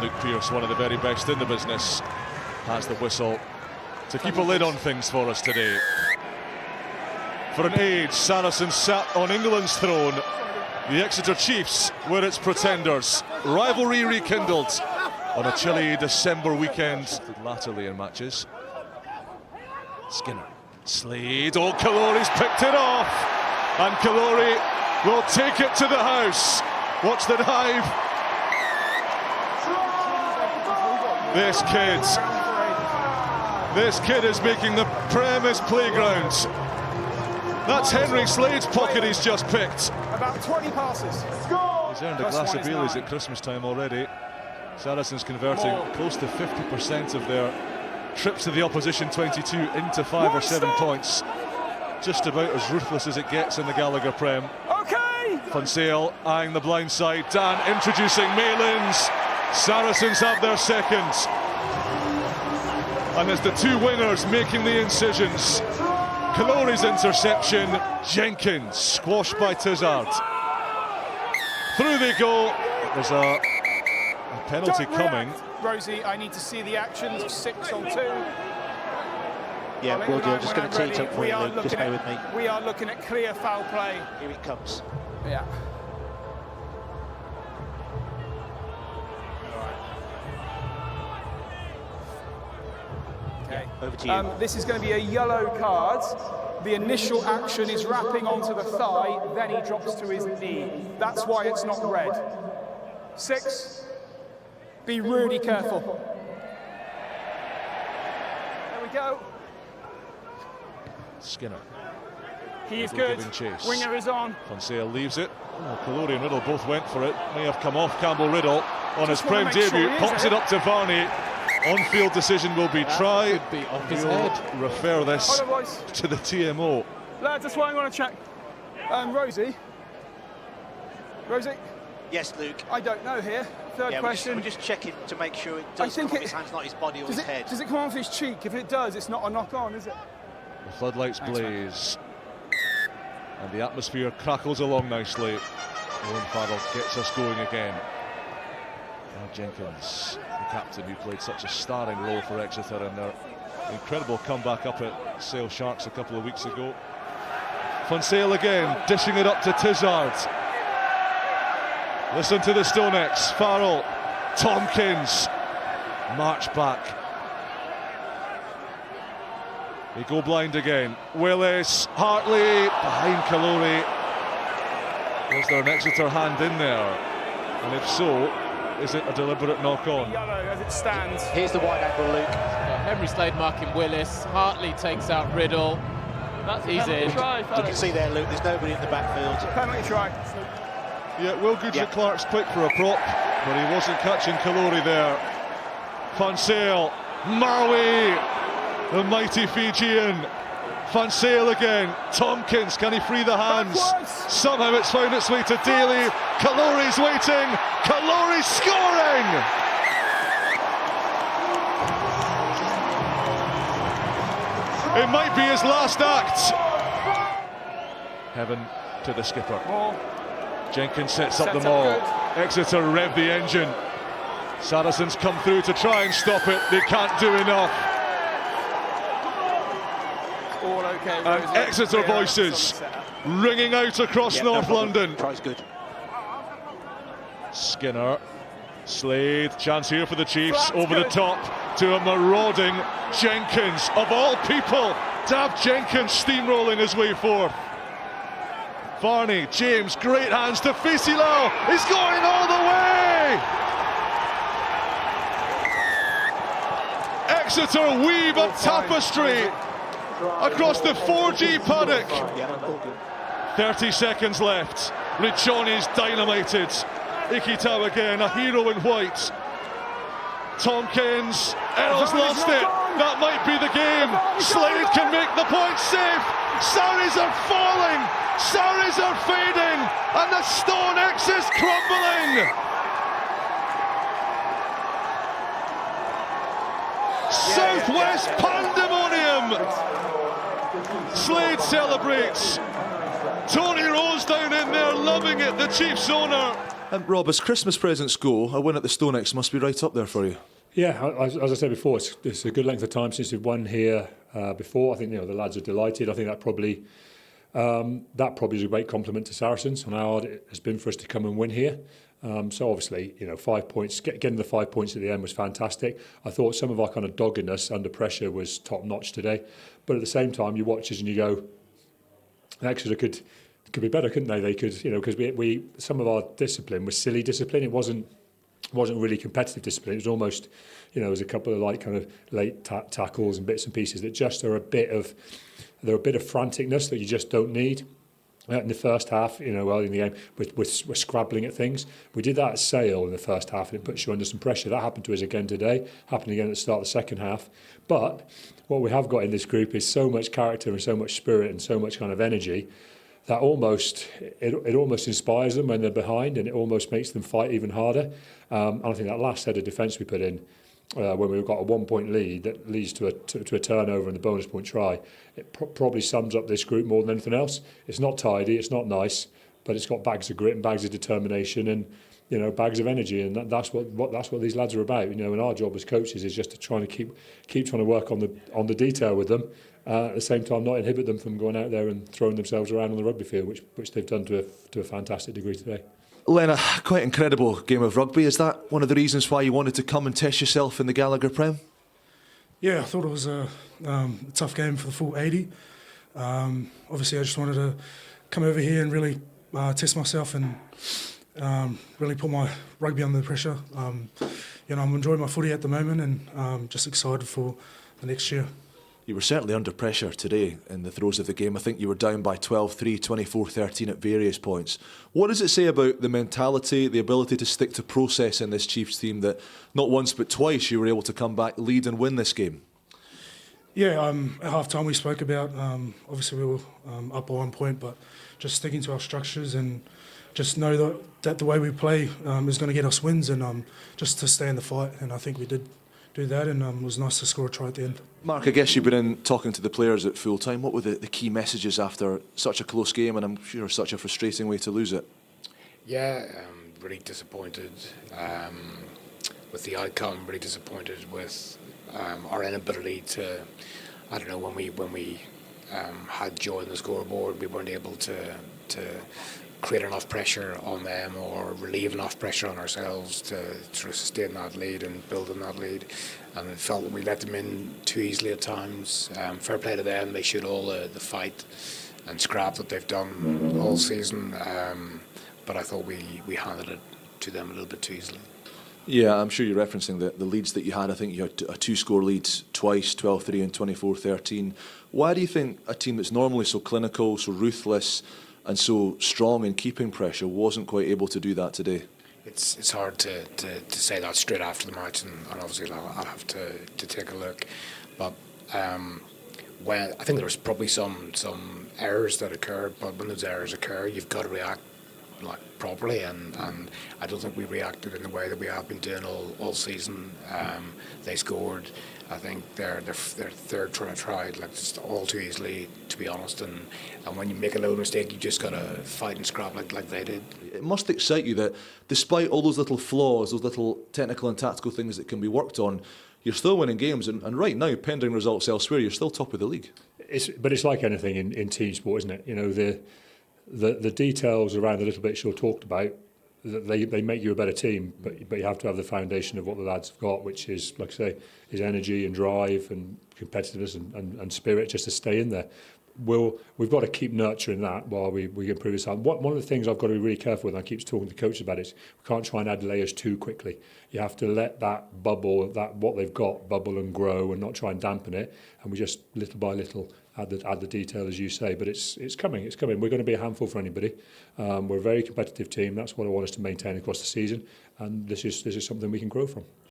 Luke Pearce, one of the very best in the business, has the whistle to keep a lid on things for us today. For an age, Saracens sat on England's throne. The Exeter Chiefs were its pretenders. Rivalry rekindled on a chilly December weekend, latterly in matches. Skinner, Slade, oh, Kalori's picked it off, and Kalori will take it to the house. Watch the dive. This kid is making the PREM his playground. That's Henry Slade's pocket he's just picked. About 20 passes. He's earned a glass of Baileys at Christmas time already. Saracens converting close to 50% of their trips to the opposition 22 into 5 or 7 points. Just about as ruthless as it gets in the Gallagher PREM. Okay. Fonseal eyeing the blind side. Dan introducing Malins. Saracens have their second. And as the two wingers making the incisions. Kalori's interception, Jenkins squashed by Tizard. Through they go. There's a penalty coming. Rosie, I need to see the actions. 6-on-2. Yeah, we'll do. I'm just going to tee it up for you, Luke. Just stay with me. We are looking at clear foul play. Here it comes. Yeah. Okay. Over to you. This is going to be a yellow card. The initial action is wrapping onto the thigh, then he drops to his knee. That's why it's not red. 6. Be really careful. There we go. Skinner. He is good. Chase. Winger is on. Fonseca leaves it. Oh, Kalori and Riddle both went for it. May have come off. Campbell Riddle on his PREM debut. Pops it up to Varney. On-field decision will be try. Could be off his head. Refer this to the TMO. Lads, that's why I want to check. Rosie? Yes, Luke. I don't know here. Third question. We're just checking to make sure it does come off his hands, not his body or his head. Does it come off his cheek? If it does, it's not a knock-on, is it? The floodlights blaze. And the atmosphere crackles along nicely. Owen Farrell gets us going again. Now Jenkins, the captain who played such a starring role for Exeter in their incredible comeback up at Sale Sharks a couple of weeks ago. Fonseca again, dishing it up to Tizard. Listen to the Stonex. Farrell, Tompkins, march back. They go blind again. Willis, Hartley, behind Kalori. Was there an Exeter hand in there? And if so, is it a deliberate knock-on? Yellow as it stands. Here's the wide angle, Luke. Henry Slade marking Willis. Hartley takes out Riddle. He's in. You can see there, Luke, there's nobody in the backfield. Penalty try. Yeah, Will Goodrick Clark's quick for a prop, but he wasn't catching Kalori there. Fonseca, Marway, the mighty Fijian. Fonseca again. Tompkins, can he free the hands? Somehow it's found its way to Daly. Kalori's waiting. Kalori scoring! It might be his last act. Heaven to the skipper. Jenkins sets up the maul. Exeter rev the engine. Saracens come through to try and stop it. They can't do enough. All okay. And Exeter voices ringing out across North London. Try's good. Skinner, Slade, chance here for the Chiefs. Over the top to a marauding Jenkins. Of all people, to have Jenkins steamrolling his way forth. Varney, James, great hands to Fisilo. He's going all the way. Exeter weave a tapestry across the 4G paddock. 30 seconds left. Riccioni's dynamited. Ikitau again, a hero in white. Tompkins, Errol's lost it. That might be the game. Slade can make the point safe. Saris are falling. Saris are fading. And the Stone X is crumbling. Southwest pandemonium. Slade celebrates. Tony Rose down in there loving it, the Chiefs owner. Rob, as Christmas presents go, a win at the Stonex must be right up there for you. Yeah, as I said before, it's a good length of time since we've won here before. I think the lads are delighted. I think that probably is a great compliment to Saracens on how hard it has been for us to come and win here. So obviously, 5 points, getting the 5 points at the end was fantastic. I thought some of our kind of doggedness under pressure was top notch today, but at the same time, you watch us and you go, Exeter could be better, couldn't they? They could, because we some of our discipline was silly discipline. It wasn't really competitive discipline. It was almost, there was a couple of like kind of late tackles and bits and pieces that just are a bit of franticness that you just don't need. In the first half, early in the game, we're scrabbling at things. We did that at Sale in the first half, and it puts you under some pressure. That happened to us again today. Happened again at the start of the second half. But what we have got in this group is so much character and so much spirit and so much kind of energy that it almost inspires them when they're behind, and it almost makes them fight even harder. And I think that last set of defence we put in, when we've got a 1 point lead that leads to a turnover and the bonus point try, it probably sums up this group more than anything else. It's not tidy, it's not nice, but it's got bags of grit and bags of determination and bags of energy, and that's what these lads are about. And our job as coaches is just to try and keep trying to work on the detail with them. At the same time, not inhibit them from going out there and throwing themselves around on the rugby field, which they've done to a fantastic degree today. Lena, quite incredible game of rugby. Is that one of the reasons why you wanted to come and test yourself in the Gallagher PREM? Yeah, I thought it was a tough game for the full 80. Obviously, I just wanted to come over here and really test myself and really put my rugby under the pressure. I'm enjoying my footy at the moment and just excited for the next year. You were certainly under pressure today in the throes of the game. I think you were down by 12-3, 24-13 at various points. What does it say about the mentality, the ability to stick to process in this Chiefs team that not once but twice you were able to come back, lead and win this game? Yeah, at half-time we spoke about, obviously we were up by 1 point, but just sticking to our structures and just know that the way we play is going to get us wins, and just to stay in the fight, and I think we did do that, and it was nice to score a try at the end. Mark, I guess you've been in talking to the players at full time. What were the key messages after such a close game, and I'm sure such a frustrating way to lose it? Yeah, really disappointed with the outcome, really disappointed with our inability to, when we had joy in the scoreboard, we weren't able to create enough pressure on them or relieve enough pressure on ourselves to sustain that lead and build on that lead. And it felt that we let them in too easily at times. Fair play to them, they showed all the fight and scrap that they've done all season, but I thought we handed it to them a little bit too easily. Yeah, I'm sure you're referencing the leads that you had. I think you had a two-score lead twice, 12-3 and 24-13. Why do you think a team that's normally so clinical, so ruthless and so strong in keeping pressure wasn't quite able to do that today? It's hard to say that straight after the match, and obviously I'll have to take a look. But when I think there was probably some errors that occurred, but when those errors occur, you've got to react properly, and I don't think we reacted in the way that we have been doing all season. They scored, I think, their third try just all too easily, to be honest, and when you make a little mistake, you just got to fight and scrap like they did. It must excite you that despite all those little flaws, those little technical and tactical things that can be worked on, you're still winning games, and right now, pending results elsewhere, you're still top of the league. But it's like anything in team sport, isn't it? The details around the little bits you're talked about, they make you a better team, but you have to have the foundation of what the lads have got, which is, like I say, is energy and drive and competitiveness and spirit just to stay in there. We've got to keep nurturing that while we improve this. One of the things I've got to be really careful with, and I keep talking to coaches about, is we can't try and add layers too quickly. You have to let that bubble, what they've got, bubble and grow, and not try and dampen it. And we just little by little add the detail, as you say. But it's coming. We're going to be a handful for anybody. We're a very competitive team. That's what I want us to maintain across the season, and this is something we can grow from.